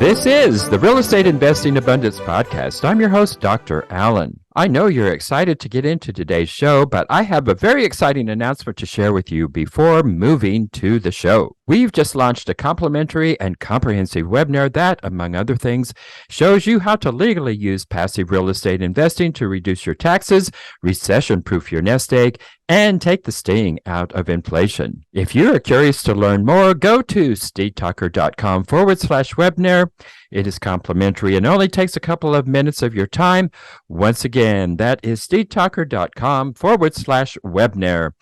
This is the Real Estate Investing Abundance Podcast. I'm your host, Dr. Allen. I know you're excited to get into today's show, but I have a very exciting announcement to share with you before moving to the show. We've just launched a complimentary and comprehensive webinar that, among other things, shows you how to legally use passive real estate investing to reduce your taxes, recession-proof your nest egg, and take the sting out of inflation. If you are curious to learn more, go to stevetalker.com/webinar. It is complimentary and only takes a couple of minutes of your time. Once again, that is stevetalker.com/webinar.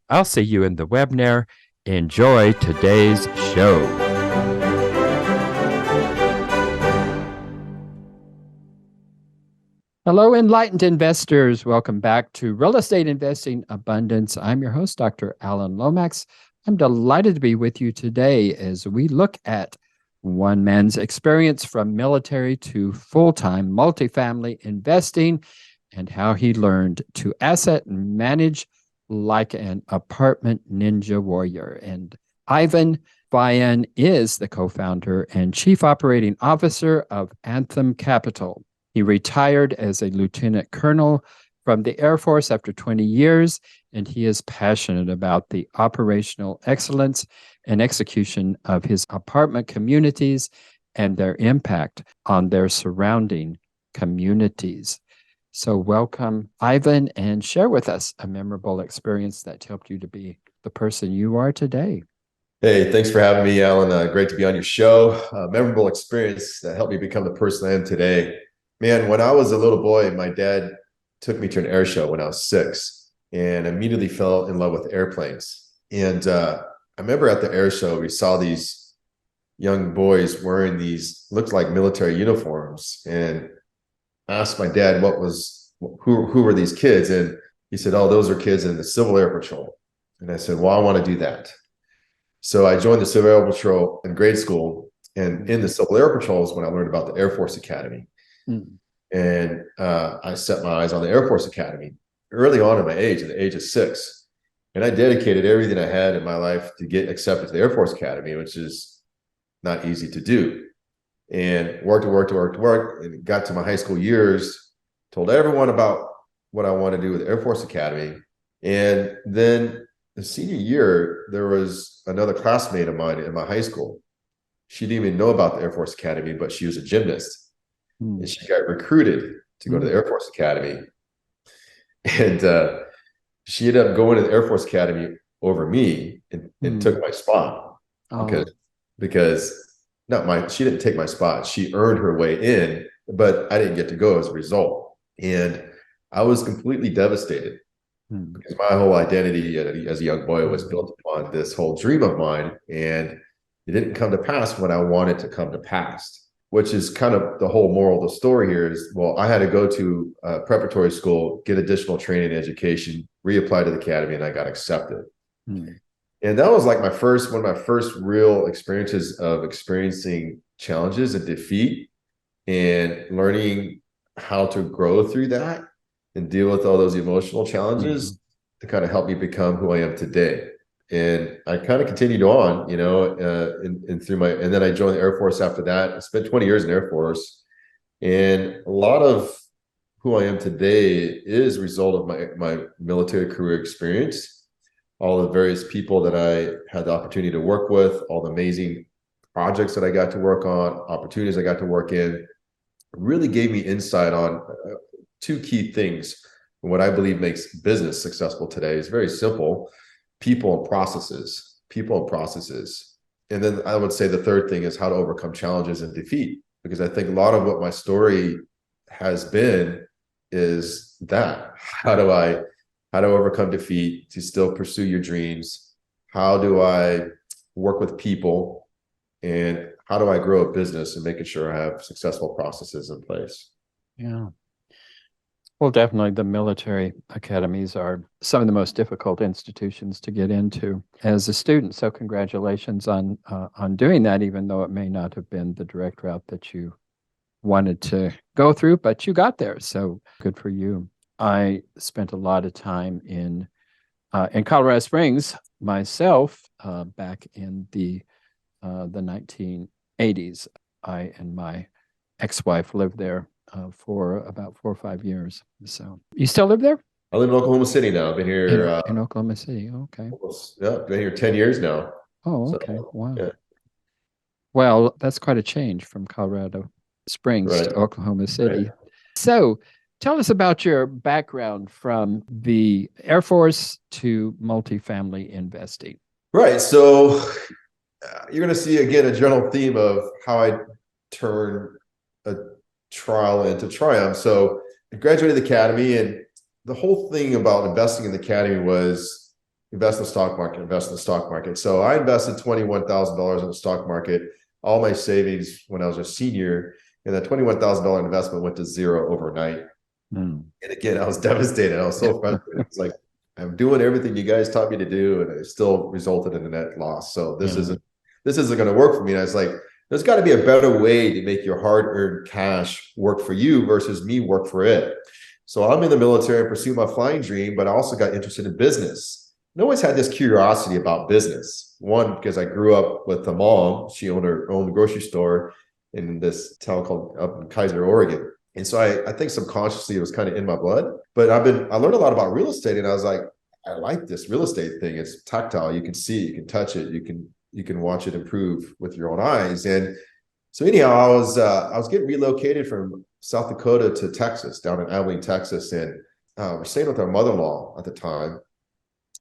I'll see you in the webinar. Enjoy today's show. Hello, enlightened investors. Welcome back to Real Estate Investing Abundance. I'm your host, Dr. Allen Lomax. I'm delighted to be with you today as we look at one man's experience from military to full-time multifamily investing and how he learned to asset manage like an apartment ninja warrior. And Iven Vian is the co-founder and chief operating officer of Anthem Capital. He retired as a lieutenant colonel from the Air Force after 20 years, and he is passionate about the operational excellence and execution of his apartment communities and their impact on their surrounding communities. So welcome, Iven, and share with us a memorable experience that helped you to be the person you are today. Hey, thanks for having me, Alan. Great to be on your show. Memorable experience that helped me become the person I am today. Man, when I was a little boy, my dad took me to an air show when I was 6 and immediately fell in love with airplanes. And I remember at the air show, we saw these young boys wearing these, looked like military uniforms, and asked my dad who were these kids, and he said, "Oh, those are kids in the Civil Air Patrol." And I said, "Well, I want to do that." So I joined the Civil Air Patrol in grade school, and in the Civil Air Patrol is when I learned about the Air Force Academy. And I set my eyes on the Air Force Academy early on in my age, at the age of 6. And I dedicated everything I had in my life to get accepted to the Air Force Academy, which is not easy to do. And worked, and got to my high school years, told everyone about what I want to do with the Air Force Academy. And then the senior year, there was another classmate of mine in my high school. She didn't even know about the Air Force Academy, but she was a gymnast. And she got recruited to go to the Air Force Academy. And she ended up going to the Air Force Academy over me and took my spot. Because she didn't take my spot. She earned her way in, but I didn't get to go as a result. And I was completely devastated because my whole identity as a young boy was built upon this whole dream of mine. And it didn't come to pass when I wanted to come to pass, which is kind of the whole moral of the story here is, well, I had to go to preparatory school, get additional training and education, reapply to the academy, and I got accepted. And that was like one of my first real experiences of experiencing challenges and defeat and learning how to grow through that and deal with all those emotional challenges to kind of help me become who I am today. And I kind of continued on, and then I joined the Air Force after that. I spent 20 years in the Air Force, and a lot of who I am today is a result of my military career experience, all the various people that I had the opportunity to work with, all the amazing projects that I got to work on, opportunities I got to work in, really gave me insight on two key things. What I believe makes business successful today is very simple. People and processes. And then I would say the third thing is how to overcome challenges and defeat, because I think a lot of what my story has been is that how do I overcome defeat to still pursue your dreams? How do I work with people, and how do I grow a business and making sure I have successful processes in place? Yeah. Well, definitely the military academies are some of the most difficult institutions to get into as a student. So congratulations on doing that, even though it may not have been the direct route that you wanted to go through, but you got there. So good for you. I spent a lot of time in Colorado Springs myself back in the 1980s. I and my ex-wife lived there for about 4 or 5 years. So you still live there? I live in Oklahoma City now. I've been here In Oklahoma City. Okay. almost, yeah, been here 10 years now. Oh, So okay. Wow. yeah, Well, that's quite a change from Colorado Springs right. to Oklahoma City. Right. So tell us about your background from the Air Force to multifamily investing. Right. So you're going to see again a general theme of how I turn a trial into triumph. So I graduated the academy, and the whole thing about investing in the academy was invest in the stock market, invest in the stock market. So I invested $21,000 in the stock market, all my savings when I was a senior, and that $21,000 investment went to zero overnight. And again, I was devastated. I was so frustrated. It's like, I'm doing everything you guys taught me to do, and it still resulted in a net loss. So this isn't going to work for me. And I was like, there's got to be a better way to make your hard-earned cash work for you versus me work for it. So I'm in the military and pursue my flying dream, but I also got interested in business. I always had this curiosity about business. One, because I grew up with a mom. She owned her own grocery store in this town called up in Kaiser, Oregon. And so I think subconsciously it was kind of in my blood. But I learned a lot about real estate, and I was like, I like this real estate thing. It's tactile. You can see it, you can touch it, you can watch it improve with your own eyes. And so anyhow, I was getting relocated from South Dakota to Texas, down in Abilene, Texas, and we're staying with our mother-in-law at the time.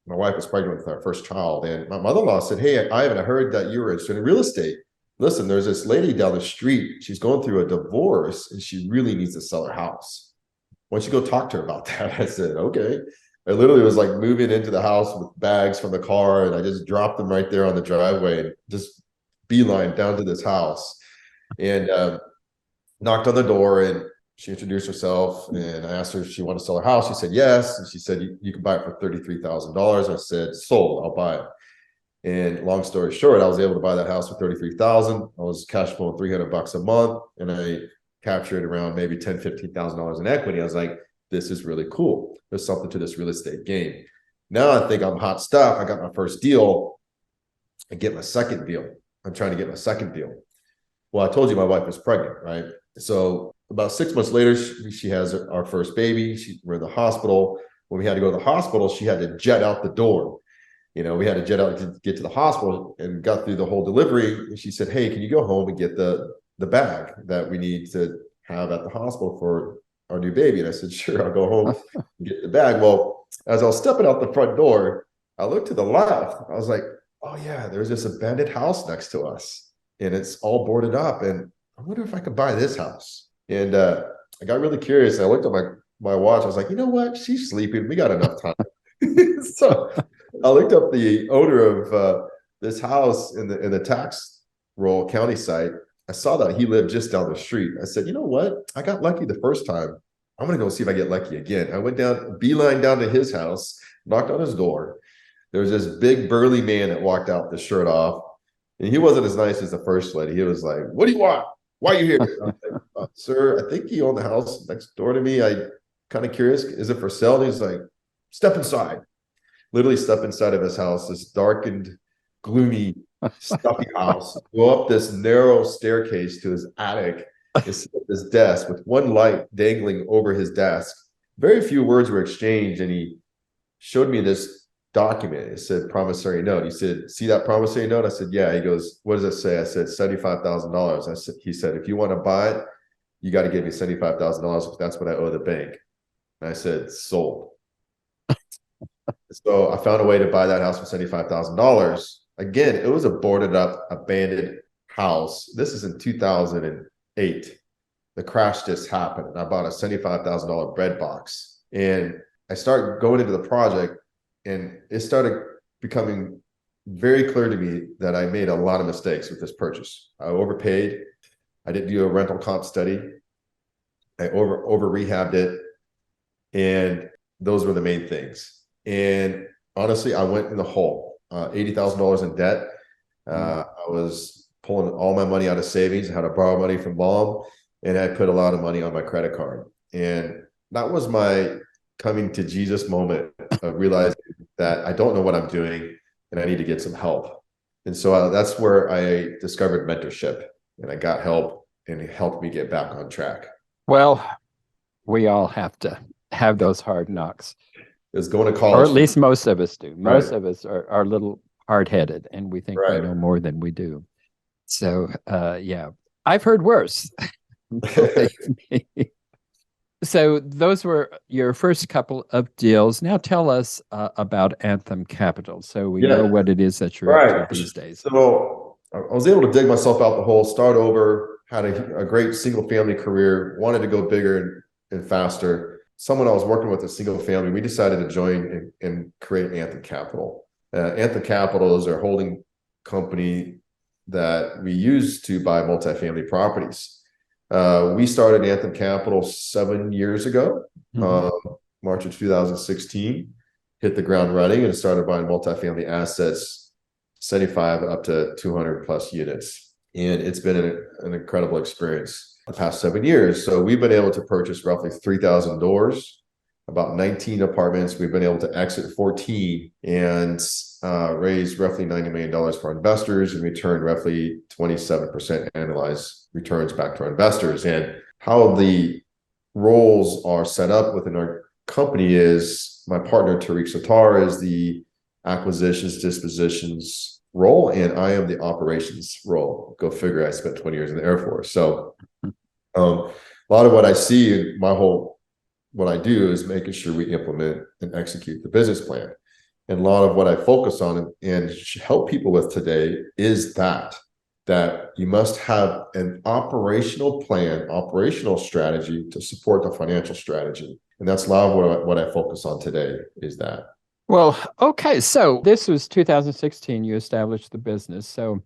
My wife was pregnant with our first child, and my mother-in-law said, "Hey, Ivan, I heard that you were interested in real estate. Listen, there's this lady down the street. She's going through a divorce, and she really needs to sell her house. Why don't you go talk to her about that?" I said, "Okay." I literally was like moving into the house with bags from the car, and I just dropped them right there on the driveway and just beeline down to this house, and knocked on the door, and she introduced herself, and I asked her if she wanted to sell her house. She said yes, and she said, you can buy it for $33,000. I said, sold, I'll buy it. And long story short, I was able to buy that house for $33,000. I was cash flowing $300 a month, and I captured around maybe $10,000-15,000 in equity. I was like, this is really cool. There's something to this real estate game. Now I think I'm hot stuff. I got my first deal. I get my second deal. I'm trying to get my second deal. Well, I told you my wife was pregnant, right? So about 6 months later, she has our first baby. We're in the hospital. When we had to go to the hospital, she had to jet out the door. We had to jet out to get to the hospital, and got through the whole delivery. And she said, "Hey, can you go home and get the bag that we need to have at the hospital for our new baby?" And I said, "Sure, I'll go home and get the bag." Well, as I was stepping out the front door, I looked to the left. I was like, oh yeah, there's this abandoned house next to us, and it's all boarded up. And I wonder if I could buy this house. And I got really curious. I looked at my watch. I was like, you know what? She's sleeping. We got enough time. So I looked up the owner of this house in the tax roll county site. I saw that he lived just down the street. I said, you know what? I got lucky the first time. I'm going to go see if I get lucky again. I went down, beeline down to his house, knocked on his door. There was this big burly man that walked out with his shirt off. And he wasn't as nice as the first lady. He was like, "What do you want? Why are you here?" I was like, "Sir, I think you own the house next door to me. I kind of curious. Is it for sale?" And he's like, "Step inside." Literally step inside of his house, this darkened, gloomy, stuffy house. Go up this narrow staircase to his attic. Is this desk with one light dangling over his desk. Very few words were exchanged, and he showed me this document. It said promissory note. He said, "See that promissory note?" I said, "Yeah." He goes, "What does it say?" I said, $75,000. He said, "If you want to buy it, you got to give me $75,000 because that's what I owe the bank." And I said, "Sold." So I found a way to buy that house for $75,000. Again, it was a boarded up, abandoned house. This is in 2008. The crash just happened, and I bought a $75,000 bread box. And I started going into the project, and it started becoming very clear to me that I made a lot of mistakes with this purchase. I overpaid. I didn't do a rental comp study. I over rehabbed it. And those were the main things. And honestly, I went in the hole, $80,000 in debt. I was pulling all my money out of savings. I had to borrow money from mom, and I put a lot of money on my credit card. And that was my coming to Jesus moment of realizing that I don't know what I'm doing and I need to get some help. And so that's where I discovered mentorship. and I got help, and it helped me get back on track. Well, we all have to have those hard knocks, It was going to or college. at least most of us do. Most Right. of us are a little hard-headed, and we think we Right. know more than we do. So, yeah, I've heard worse. Believe me. So those were your first couple of deals. Now tell us about Anthem Capital, so we know Yeah. what it is that you're up Right. to these days. So I was able to dig myself out the hole, start over, had a great single family career, wanted to go bigger and faster. Someone I was working with, a single family, we decided to join and create Anthem Capital. Anthem Capital is our holding company that we use to buy multifamily properties. We started Anthem Capital 7 years ago, March of 2016, hit the ground running and started buying multifamily assets, 75 up to 200 plus units. And it's been an incredible experience the past 7 years. So we've been able to purchase roughly 3,000 doors, about 19 apartments. We've been able to exit 14 and raise roughly $90 million for our investors and return roughly 27% annualized returns back to our investors. And how the roles are set up within our company is my partner, Tariq Sattar, is the acquisitions, dispositions role, and I am the operations role. Go figure, I spent 20 years in the Air Force. So a lot of what I see, what I do is making sure we implement and execute the business plan. And a lot of what I focus on and help people with today is that you must have an operational plan, operational strategy to support the financial strategy. And that's a lot of what I focus on today is that. Well, okay. So this was 2016, you established the business. So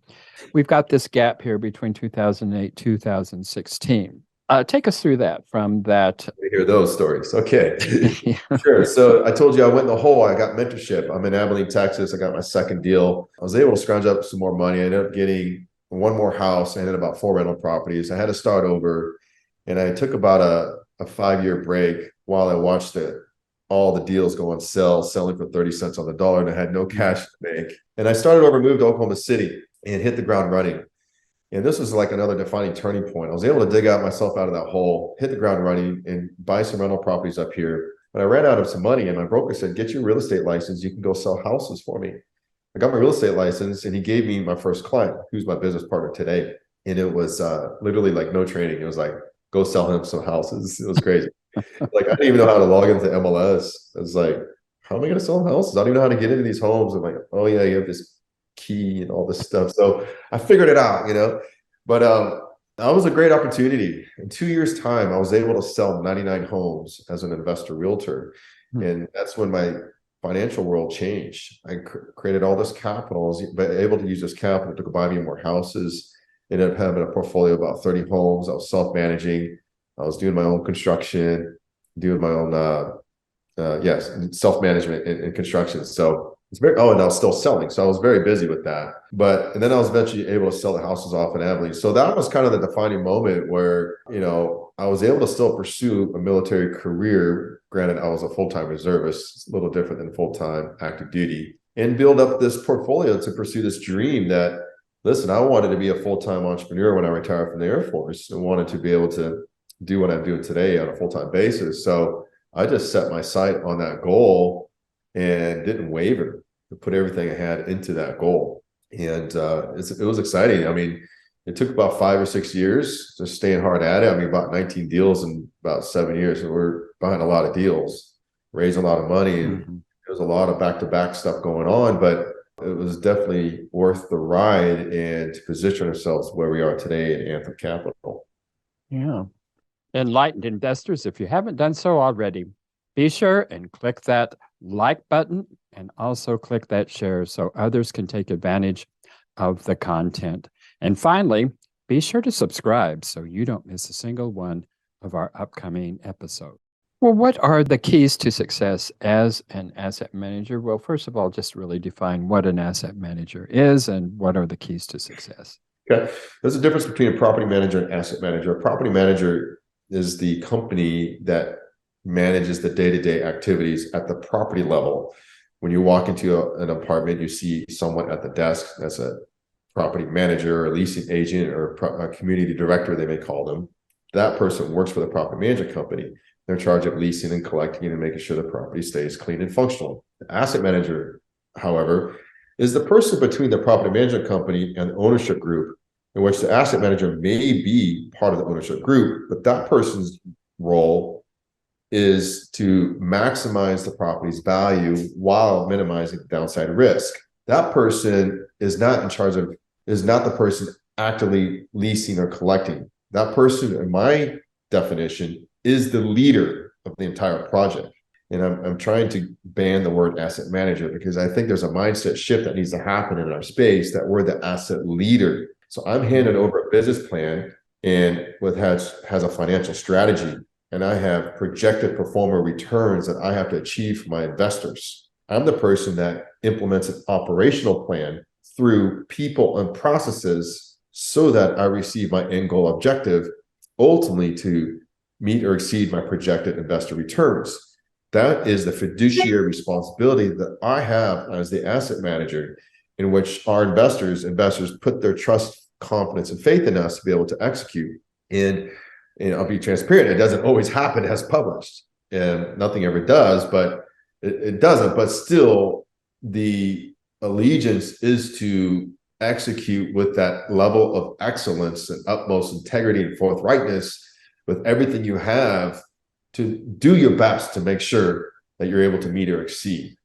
we've got this gap here between 2008, 2016. Take us through that from that. We hear those stories. Okay. Yeah. Sure. So I told you I went in the hole. I got mentorship. I'm in Abilene, Texas. I got my second deal. I was able to scrounge up some more money. I ended up getting one more house. I ended about 4 rental properties. I had to start over. And I took about a 5-year break while I watched all the deals go on sale, selling for 30 cents on the dollar, and I had no cash to make. And I started over, moved to Oklahoma City and hit the ground running. And this was like another defining turning point. I was able to dig out myself out of that hole, hit the ground running, and buy some rental properties up here. But I ran out of some money, and my broker said, "Get your real estate license. You can go sell houses for me." I got my real estate license, and he gave me my first client, who's my business partner today. And it was literally like no training. It was like, go sell him some houses. It was crazy. Like, I didn't even know how to log into MLS. I was like, how am I going to sell houses? I don't even know how to get into these homes. I'm like, oh yeah, you have this key and all this stuff. So I figured it out, but that was a great opportunity. In 2 years' time, I was able to sell 99 homes as an investor realtor. And that's when my financial world changed. I created all this capital. I was able to use this capital to buy me more houses. Ended up having a portfolio of about 30 homes. I was self-managing. I was doing my own construction, doing my own, self-management and construction. So it's very, and I was still selling. So I was very busy with that. And then I was eventually able to sell the houses off in Abilene. So that was kind of the defining moment where, I was able to still pursue a military career. Granted, I was a full-time reservist. It's a little different than full-time active duty, and build up this portfolio to pursue this dream that, listen, I wanted to be a full-time entrepreneur when I retired from the Air Force and wanted to be able to do what I'm doing today on a full-time basis. So I just set my sight on that goal and didn't waver to put everything I had into that goal. And it was exciting. I mean, it took about 5 or 6 years just staying hard at it. I mean, about 19 deals in about 7 years. So we're behind a lot of deals, raising a lot of money. And there was a lot of back-to-back stuff going on, but it was definitely worth the ride and to position ourselves where we are today at Anthem Capital. Yeah. Enlightened investors, if you haven't done so already, be sure and click that like button and also click that share so others can take advantage of the content. And finally, be sure to subscribe so you don't miss a single one of our upcoming episodes. Well, what are the keys to success as an asset manager? Well, first of all, just really define what an asset manager is and what are the keys to success. Okay. There's a difference between a property manager and asset manager. A property manager is the company that manages the day-to-day activities at the property level. When you walk into an apartment, you see someone at the desk. That's a property manager or leasing agent or a community director, they may call them. That person works for the property management company. They're in charge of leasing and collecting and making sure the property stays clean and functional. The asset manager, however, is the person between the property management company and the ownership group, in which the asset manager may be part of the ownership group, but that person's role is to maximize the property's value while minimizing the downside risk. That person is not the person actively leasing or collecting. That person, in my definition, is the leader of the entire project. And I'm trying to ban the word asset manager because I think there's a mindset shift that needs to happen in our space that we're the asset leader. So I'm handed over a business plan and has a financial strategy, and I have projected performer returns that I have to achieve for my investors. I'm the person that implements an operational plan through people and processes so that I receive my end goal objective, ultimately to meet or exceed my projected investor returns. That is the fiduciary responsibility that I have as the asset manager, in which our investors put their trust, confidence, and faith in us to be able to execute. And I'll be transparent, it doesn't always happen as published, and nothing ever does, but it doesn't. But still, the allegiance is to execute with that level of excellence and utmost integrity and forthrightness with everything you have, to do your best to make sure that you're able to meet or exceed.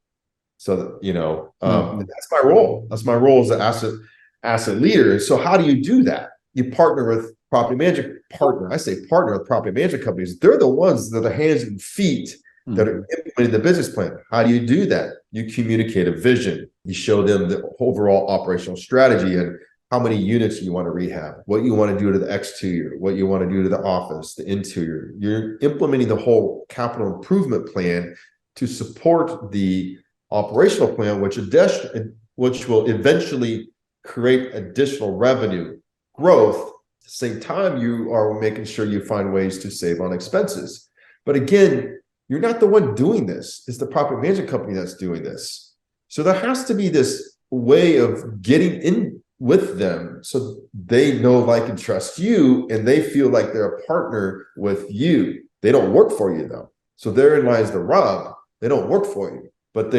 So that, that's my role. That's my role as an asset leader. And so how do you do that? You partner with property management I say partner with property management companies. They're the ones that are the hands and feet that are implementing the business plan. How do you do that? You communicate a vision. You show them the overall operational strategy and how many units you want to rehab, what you want to do to the exterior, what you want to do to the office, the interior. You're implementing the whole capital improvement plan to support the operational plan, which will eventually create additional revenue growth. At the same time, you are making sure you find ways to save on expenses. But again, you're not the one doing this. It's the property management company that's doing this. So there has to be this way of getting in with them so they know, like, and trust you, and they feel like they're a partner with you. They don't work for you, though. So therein lies the rub. They don't work for you, but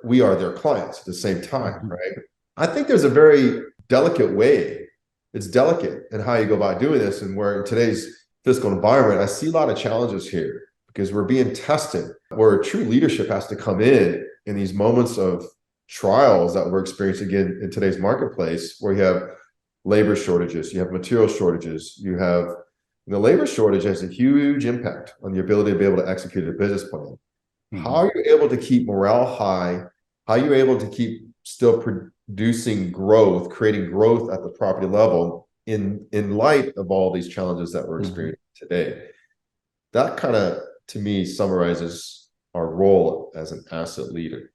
we are their clients at the same time, right? I think there's a very delicate way. It's delicate in how you go about doing this, and where in today's fiscal environment, I see a lot of challenges here because we're being tested, where true leadership has to come in these moments of trials that we're experiencing again in today's marketplace, where you have labor shortages, you have material shortages, you have the labor shortage has a huge impact on the ability to be able to execute a business plan. How are you able to keep morale high? How are you able to keep still producing growth, creating growth at the property level in light of all these challenges that we're experiencing today? That kind of, to me, summarizes our role as an asset leader.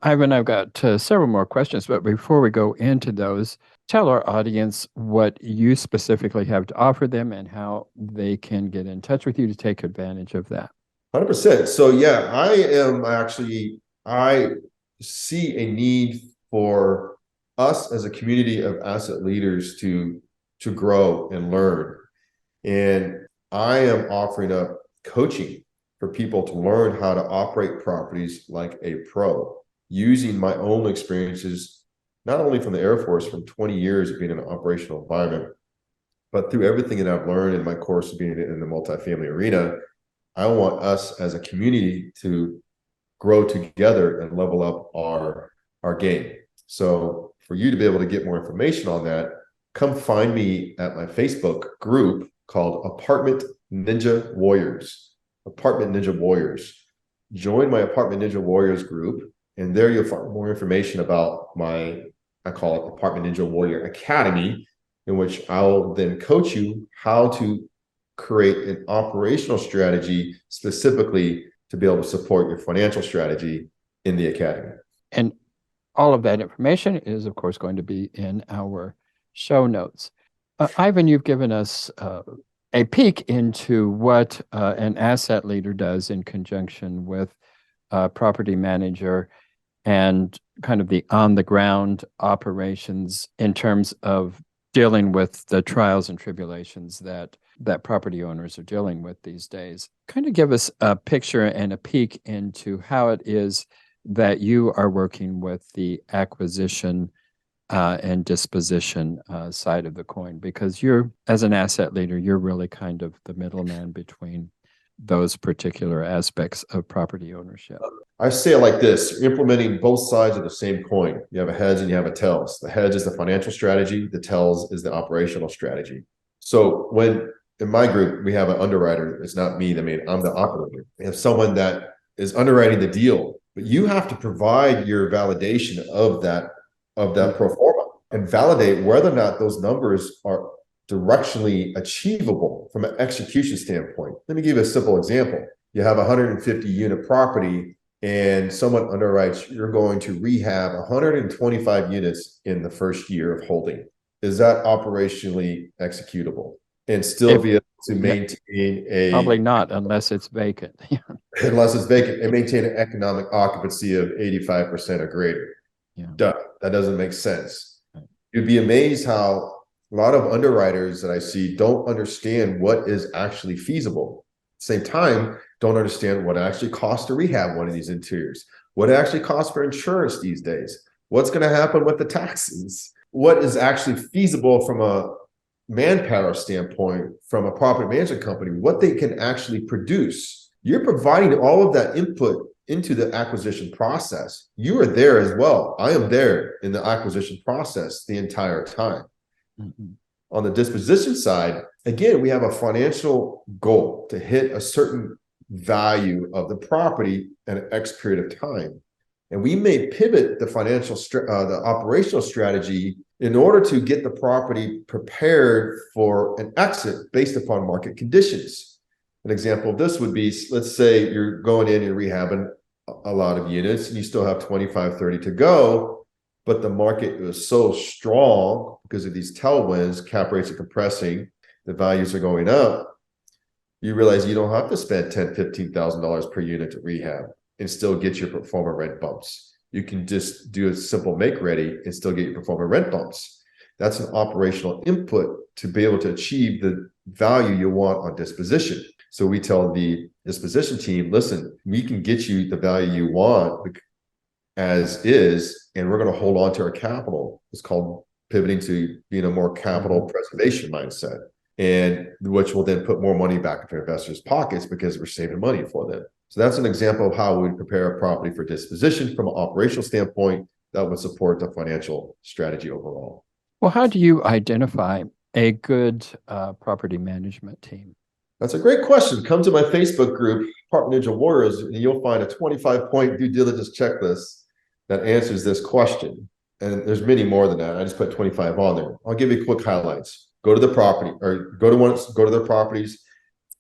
Ivan, I've got several more questions, but before we go into those, tell our audience what you specifically have to offer them and how they can get in touch with you to take advantage of that. 100%. So yeah, I see a need for us as a community of asset leaders to grow and learn. And I am offering up coaching for people to learn how to operate properties like a pro, using my own experiences, not only from the Air Force, from 20 years of being in an operational environment, but through everything that I've learned in my course of being in the multifamily arena. I want us as a community to grow together and level up our game. So for you to be able to get more information on that, come find me at my Facebook group called Apartment Ninja Warriors. Apartment Ninja Warriors. Join my Apartment Ninja Warriors group, and there you'll find more information about I call it Apartment Ninja Warrior Academy, in which I'll then coach you how to create an operational strategy specifically to be able to support your financial strategy in the academy. And all of that information is, of course, going to be in our show notes. Ivan, you've given us a peek into what an asset leader does in conjunction with a property manager. and kind of the on the ground operations in terms of dealing with the trials and tribulations that property owners are dealing with these days. Kind of give us a picture and a peek into how it is that you are working with the acquisition and disposition side of the coin, because you're, as an asset leader, you're really kind of the middleman between those particular aspects of property ownership. I say it like this: you're implementing both sides of the same coin. You have a heads and you have a tails. The heads is the financial strategy, the tails is the operational strategy. So when in my group, we have an underwriter. It's not me. I mean, I'm the operator. We have someone that is underwriting the deal, but you have to provide your validation of that pro forma and validate whether or not those numbers are directionally achievable from an execution standpoint. Let me give you a simple example. You have a 150 unit property and someone underwrites, you're going to rehab 125 units in the first year of holding. Is that operationally executable and still be able to maintain probably not, unless it's vacant. Unless it's vacant, and maintain an economic occupancy of 85% or greater? Duh, that doesn't make sense. You'd be amazed how a lot of underwriters that I see don't understand what is actually feasible. At the same time, don't understand what it actually costs to rehab one of these interiors, what it actually costs for insurance these days, what's going to happen with the taxes, what is actually feasible from a manpower standpoint, from a property management company, what they can actually produce. You're providing all of that input into the acquisition process. You are there as well. I am there in the acquisition process the entire time. On the disposition side, again, we have a financial goal to hit a certain value of the property in an X period of time. And we may pivot the operational strategy in order to get the property prepared for an exit based upon market conditions. An example of this would be, let's say you're going in and rehabbing a lot of units and you still have 25, 30 to go, but the market is so strong because of these tailwinds, cap rates are compressing, the values are going up. You realize you don't have to spend $10,000, $15,000 per unit to rehab and still get your pro forma rent bumps. You can just do a simple make ready and still get your pro forma rent bumps. That's an operational input to be able to achieve the value you want on disposition. So we tell the disposition team, listen, we can get you the value you want as is, and we're going to hold on to our capital. It's called pivoting to being a more capital preservation mindset, and which will then put more money back into investors' pockets because we're saving money for them. So that's an example of how we prepare a property for disposition from an operational standpoint that would support the financial strategy overall. Well, how do you identify a good property management team? That's a great question. Come to my Facebook group, Apartment Ninja Warriors, and you'll find a 25-point due diligence checklist that answers this question. And there's many more than that. I just put 25 on there. I'll give you quick highlights. Go to the property, or go to their properties,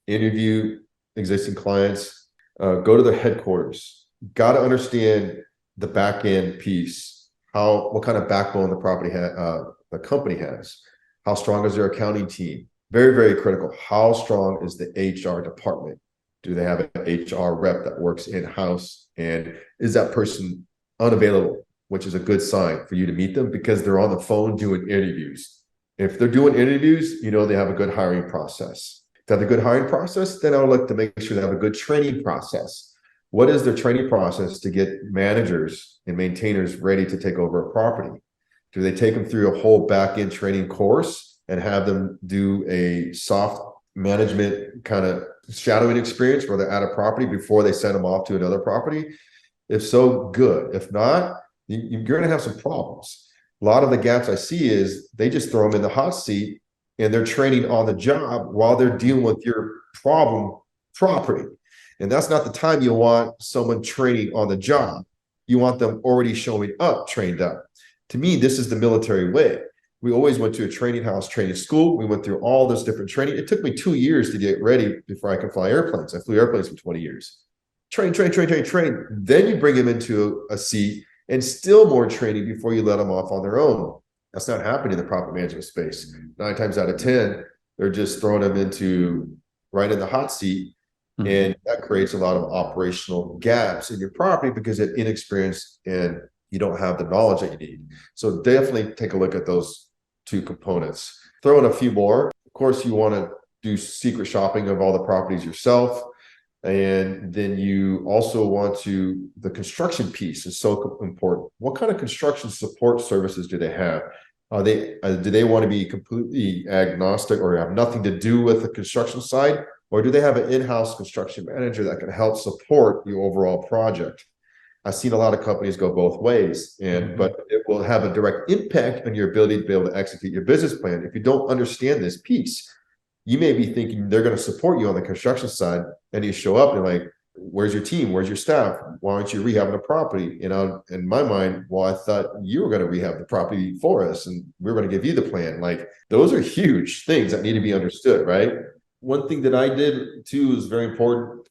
interview existing clients, go to their headquarters. Got to understand the back end piece, what kind of backbone the company has. How strong is their accounting team? Very, very critical. How strong is the HR department? Do they have an HR rep that works in-house? And is that person unavailable, which is a good sign for you to meet them because they're on the phone doing interviews. If they're doing interviews, you know they have a good hiring process. If they have a good hiring process, then I would like to make sure they have a good training process. What is their training process to get managers and maintainers ready to take over a property? Do they take them through a whole back-end training course and have them do a soft management kind of shadowing experience where they're at a property before they send them off to another property? If so, good. If not, you're going to have some problems. A lot of the gaps I see is they just throw them in the hot seat and they're training on the job while they're dealing with your problem property. And that's not the time you want someone training on the job. You want them already showing up, trained up. To me, this is the military way. We always went to a training house, training school. We went through all this different training. It took me 2 years to get ready before I could fly airplanes. I flew airplanes for 20 years. Train. Then you bring them into a seat and still more training before you let them off on their own. That's not happening in the property management space. 9 times out of 10, they're just throwing them right in the hot seat. And that creates a lot of operational gaps in your property because you're inexperienced and you don't have the knowledge that you need. So definitely take a look at those two components. Throw in a few more. Of course, you want to do secret shopping of all the properties yourself. And then you also want to, the construction piece is so important. What kind of construction support services do they have? Do they want to be completely agnostic or have nothing to do with the construction side? Or do they have an in-house construction manager that can help support the overall project? I've seen a lot of companies go both ways, but it will have a direct impact on your ability to be able to execute your business plan. If you don't understand this piece, you may be thinking they're going to support you on the construction side, and you show up and like, where's your team? Where's your staff? Why aren't you rehabbing the property? You know, in my mind, well, I thought you were going to rehab the property for us and we were going to give you the plan. Like, those are huge things that need to be understood, right? One thing that I did too is very important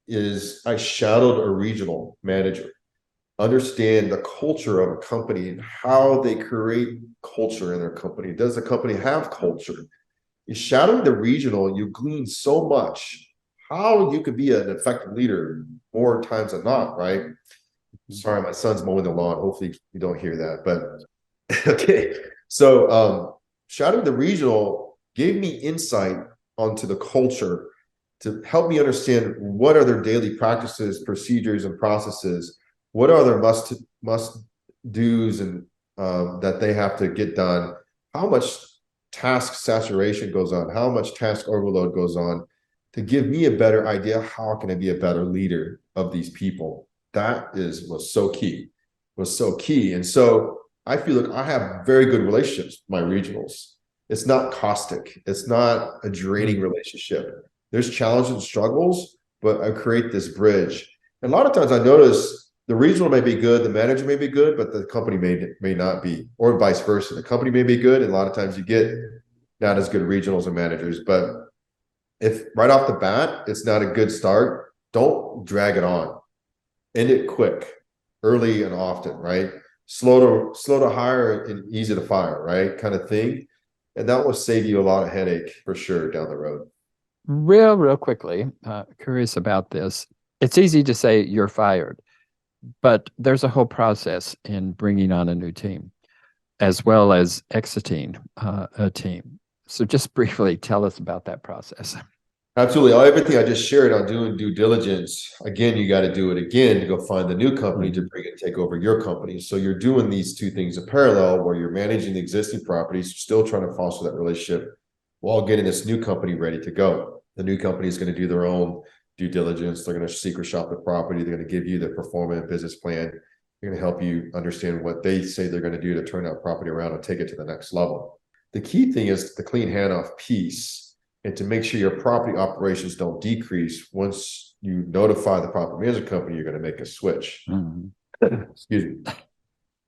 is I shadowed a regional manager, understand the culture of a company and how they create culture in their company. Does the company have culture? You shadowing the regional, you glean so much how you could be an effective leader more times than not, right? Sorry, my son's mowing the lawn. Hopefully you don't hear that, but okay. So shadowing the regional gave me insight onto the culture to help me understand what are their daily practices, procedures, and processes. What are their must do's and that they have to get done? How much task saturation goes on? How much task overload goes on? To give me a better idea, how can I be a better leader of these people? That was so key. And so I feel like I have very good relationships with my regionals. It's not caustic. It's not a draining relationship. There's challenges and struggles, but I create this bridge. And a lot of times I notice the regional may be good, the manager may be good, but the company may not be, or vice versa. The company may be good, and a lot of times you get not as good regionals and managers. But if right off the bat, it's not a good start, don't drag it on. End it quick, early and often, right? Slow to hire and easy to fire, right? Kind of thing. And that will save you a lot of headache for sure down the road. Real quickly, curious about this. It's easy to say you're fired, but there's a whole process in bringing on a new team, as well as exiting a team. So just briefly tell us about that process. Absolutely. Everything I just shared on doing due diligence, again, you got to do it again to go find the new company to bring it, take over your company. So you're doing these two things in parallel where you're managing the existing properties, still trying to foster that relationship while getting this new company ready to go. The new company is going to do their own due diligence. They're going to secret shop the property. They're going to give you the performance business plan. They're going to help you understand what they say they're going to do to turn that property around and take it to the next level. The key thing is the clean handoff piece, and to make sure your property operations don't decrease. Once you notify the property management company, you're going to make a switch. Excuse me.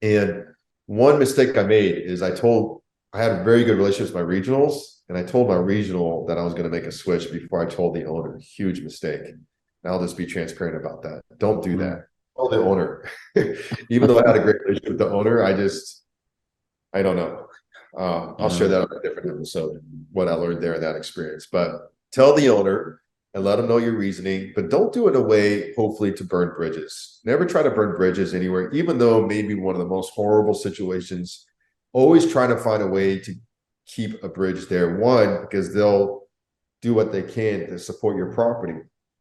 And one mistake I made is I had a very good relationship with my regionals, and I told my regional that I was going to make a switch before I told the owner. Huge mistake. And I'll just be transparent about that. Don't do that. Tell the owner. Even though I had a great relationship with the owner, I don't know. I'll share that on a different episode, what I learned there in that experience. But tell the owner and let them know your reasoning, but don't do it in a way, hopefully, to burn bridges. Never try to burn bridges anywhere, even though maybe one of the most horrible situations. Always try to find a way to keep a bridge there. One, because they'll do what they can to support your property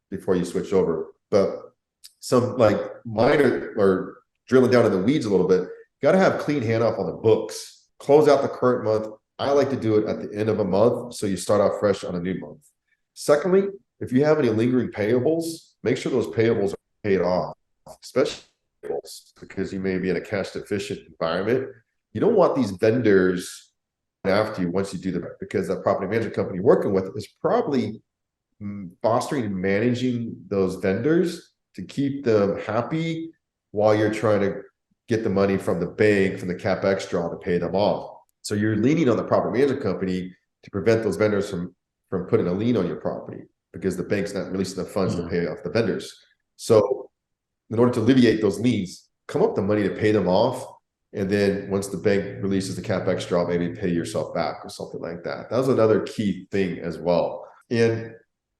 before you switch over. But some like minor or drilling down in the weeds a little bit, got to have clean handoff on the books. Close out the current month. I like to do it at the end of a month, so you start off fresh on a new month. Secondly, if you have any lingering payables, make sure those payables are paid off, especially payables, because you may be in a cash deficient environment. You don't want these vendors after you once you do that, because that property management company you're working with is probably fostering and managing those vendors to keep them happy while you're trying to get the money from the bank, from the CapEx draw to pay them off. So you're leaning on the property management company to prevent those vendors from putting a lien on your property because the bank's not releasing the funds to pay off the vendors. So in order to alleviate those liens, come up with the money to pay them off. And then once the bank releases the CapEx draw, maybe pay yourself back or something like that. That was another key thing as well. And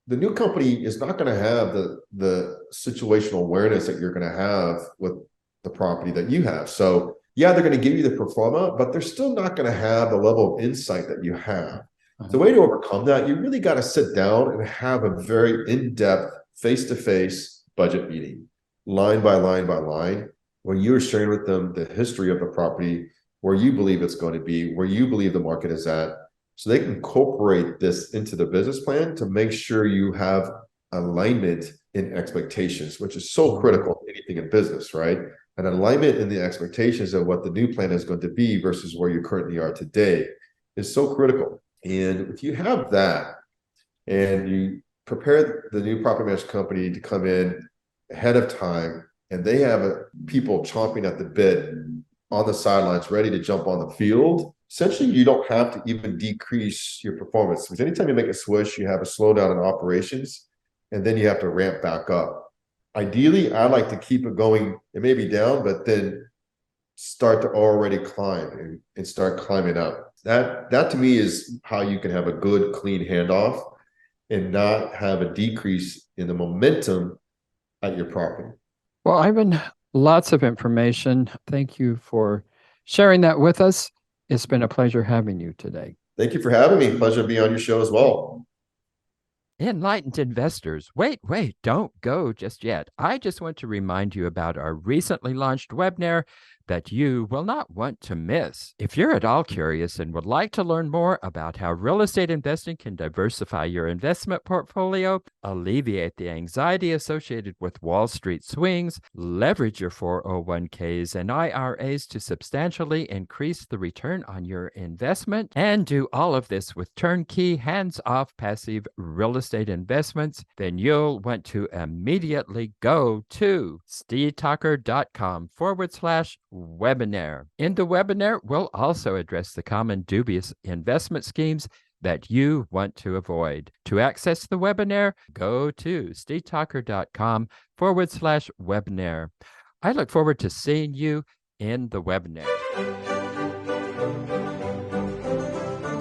the new company is not going to have the situational awareness that you're going to have with the property that you have. So yeah, they're going to give you the pro forma, but they're still not going to have the level of insight that you have. The way to overcome that, you really got to sit down and have a very in-depth, face-to-face budget meeting, line by line by line, where you're sharing with them the history of the property, where you believe it's going to be, where you believe the market is at, so they can incorporate this into the business plan to make sure you have alignment in expectations, which is so critical in anything in business, right? An alignment in the expectations of what the new plan is going to be versus where you currently are today is so critical. And if you have that and you prepare the new property management company to come in ahead of time, and they have people chomping at the bit on the sidelines, ready to jump on the field, essentially you don't have to even decrease your performance. Because anytime you make a switch, you have a slowdown in operations, and then you have to ramp back up. Ideally, I like to keep it going. It may be down, but then start to already climb and start climbing up. That to me is how you can have a good, clean handoff and not have a decrease in the momentum at your property. Well, Ivan, lots of information. Thank you for sharing that with us. It's been a pleasure having you today. Thank you for having me. Pleasure to be on your show as well. Enlightened investors, wait, don't go just yet. I just want to remind you about our recently launched webinar that you will not want to miss. If you're at all curious and would like to learn more about how real estate investing can diversify your investment portfolio, alleviate the anxiety associated with Wall Street swings, leverage your 401ks and IRAs to substantially increase the return on your investment, and do all of this with turnkey, hands-off, passive real estate investments, then you'll want to immediately go to steedtalker.com/webinar. In the webinar, we'll also address the common dubious investment schemes that you want to avoid. To access the webinar, go to steedtalker.com/webinar. I look forward to seeing you in the webinar.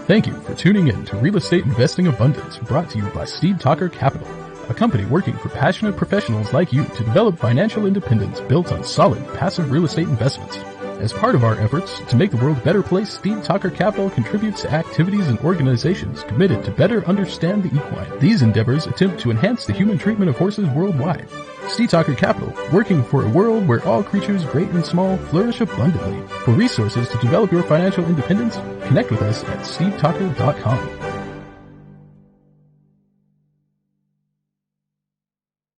Thank you for tuning in to Real Estate Investing Abundance, brought to you by Anthem Capital, a company working for passionate professionals like you to develop financial independence built on solid, passive real estate investments. As part of our efforts to make the world a better place, Anthem Capital contributes to activities and organizations committed to better understand the equine. These endeavors attempt to enhance the human treatment of horses worldwide. Anthem Capital, working for a world where all creatures, great and small, flourish abundantly. For resources to develop your financial independence, connect with us at steedtalker.com.